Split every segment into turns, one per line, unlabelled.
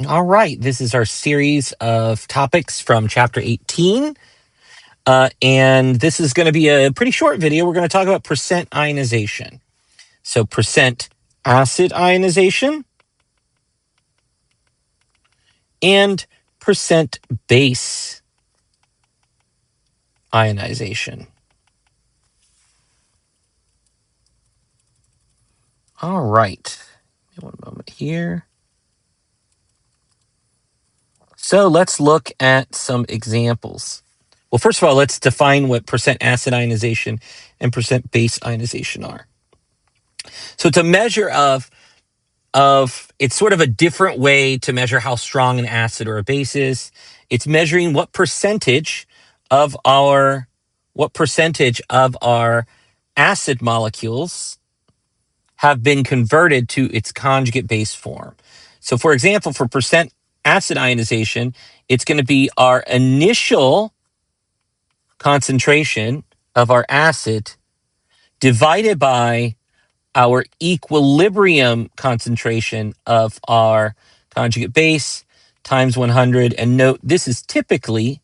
All right, this is our series of topics from chapter 18. And this is going to be a pretty short video. We're going to talk about percent ionization. So percent acid ionization and percent base ionization. All right, one moment here. So let's look at some examples. Well, first of all, let's define what percent acid ionization and percent base ionization are. So it's a measure of it's sort of a different way to measure how strong an acid or a base is. It's measuring what percentage of our acid molecules have been converted to its conjugate base form. So for example, for percent acid ionization, it's going to be our initial concentration of our acid divided by our equilibrium concentration of our conjugate base times 100. And note, this is typically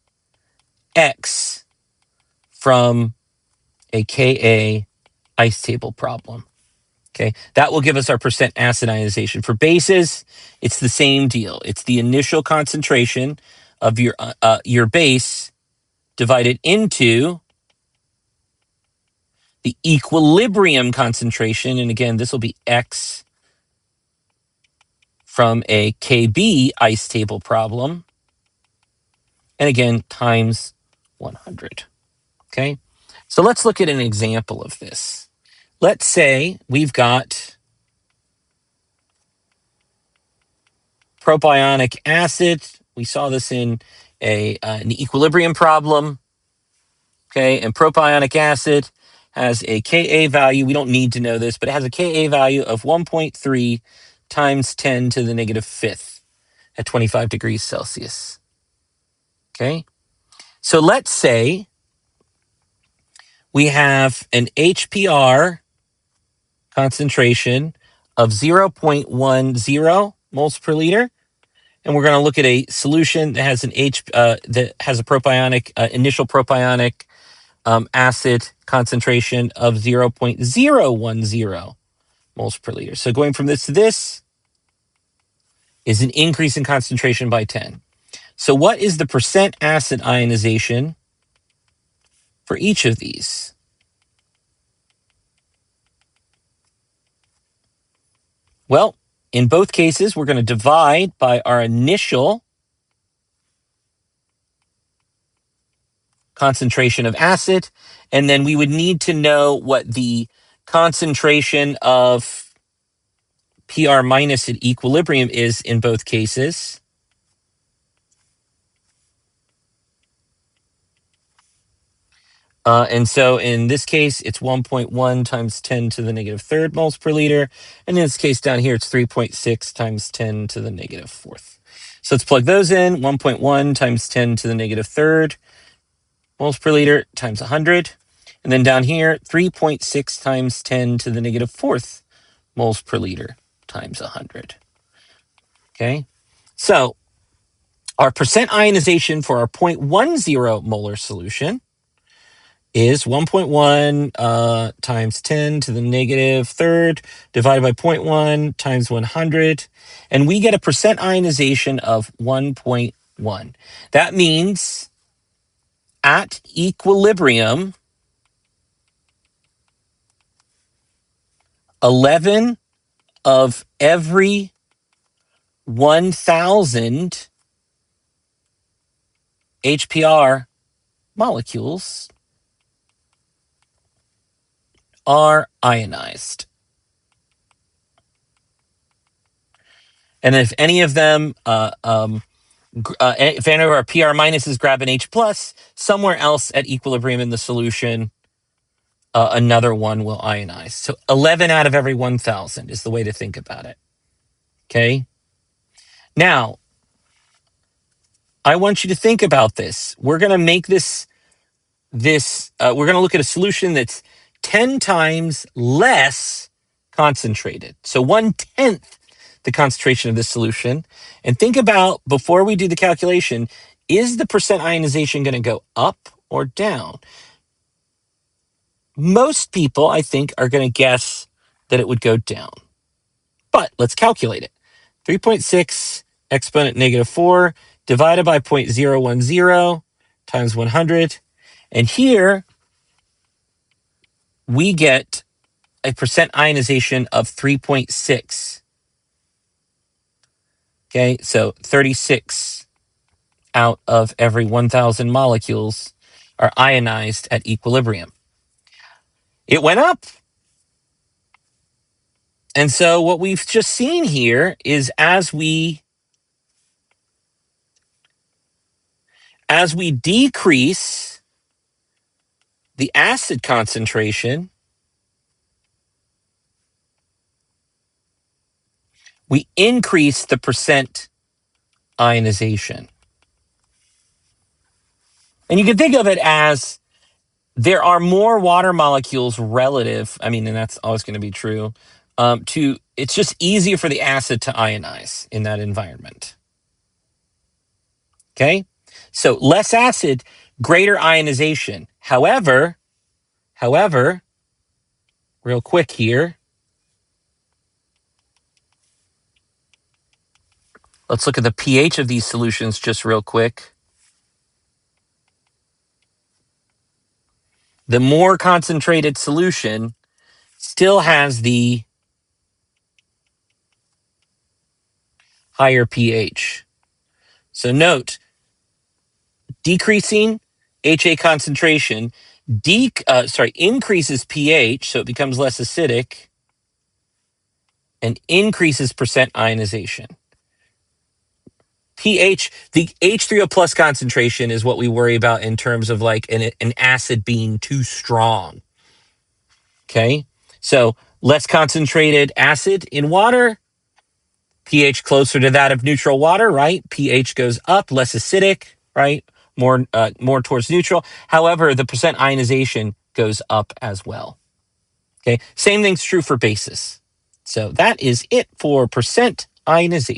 X from a Ka ice table problem. Okay, that will give us our percent acid ionization. For bases, it's the same deal. It's the initial concentration of your base divided into the equilibrium concentration. And again, this will be X from a Kb ice table problem. And again, times 100. Okay, so let's look at an example of this. Let's say we've got propionic acid. We saw this in an equilibrium problem. Okay, and propionic acid has a Ka value. We don't need to know this, but it has a Ka value of 1.3 times 10 to the negative fifth at 25 degrees Celsius. Okay, so let's say we have an HPR concentration of 0.10 moles per liter, and we're going to look at a solution that has that has a propionic initial propionic acid concentration of 0.010 moles per liter. So going from this to this is an increase in concentration by 10. So what is the percent acid ionization for each of these? Well, in both cases, we're going to divide by our initial concentration of acid, and then we would need to know what the concentration of PR minus at equilibrium is in both cases. And so in this case, it's 1.1 times 10 to the negative third moles per liter. And in this case down here, it's 3.6 times 10 to the negative fourth. So let's plug those in. 1.1 times 10 to the negative third moles per liter times 100. And then down here, 3.6 times 10 to the negative fourth moles per liter times 100. Okay, so our percent ionization for our 0.10 molar solution is 1.1 times 10 to the negative third divided by 0.1 times 100. And we get a percent ionization of 1.1. That means at equilibrium, 11 of every 1,000 HPR molecules are ionized. And if any of them, if any of our PR minuses grab an H plus, somewhere else at equilibrium in the solution, another one will ionize. So 11 out of every 1,000 is the way to think about it. Okay. Now, I want you to think about this. We're going to make we're going to look at a solution that's 10 times less concentrated. So 1/10 the concentration of this solution and think about, before we do the calculation, is the percent ionization going to go up or down? Most people, I think, are going to guess that it would go down. But let's calculate it. 3.6 exponent -4 divided by 0.010 times 100. And here we get a percent ionization of 3.6. Okay, so 36 out of every 1,000 molecules are ionized at equilibrium. It went up. And so what we've just seen here is as we decrease the acid concentration, we increase the percent ionization. And you can think of it as there are more water molecules relative, and that's always going to be true, it's just easier for the acid to ionize in that environment. Okay? So less acid, greater ionization. However, real quick here, let's look at the pH of these solutions just real quick. The more concentrated solution still has the higher pH. So note, decreasing HA concentration increases pH, so it becomes less acidic, and increases percent ionization. pH, the H3O plus concentration is what we worry about in terms of like an acid being too strong. Okay, so less concentrated acid in water, pH closer to that of neutral water, right? pH goes up, less acidic, right? More towards neutral. However, the percent ionization goes up as well. Okay, same thing's true for bases. So that is it for percent ionization.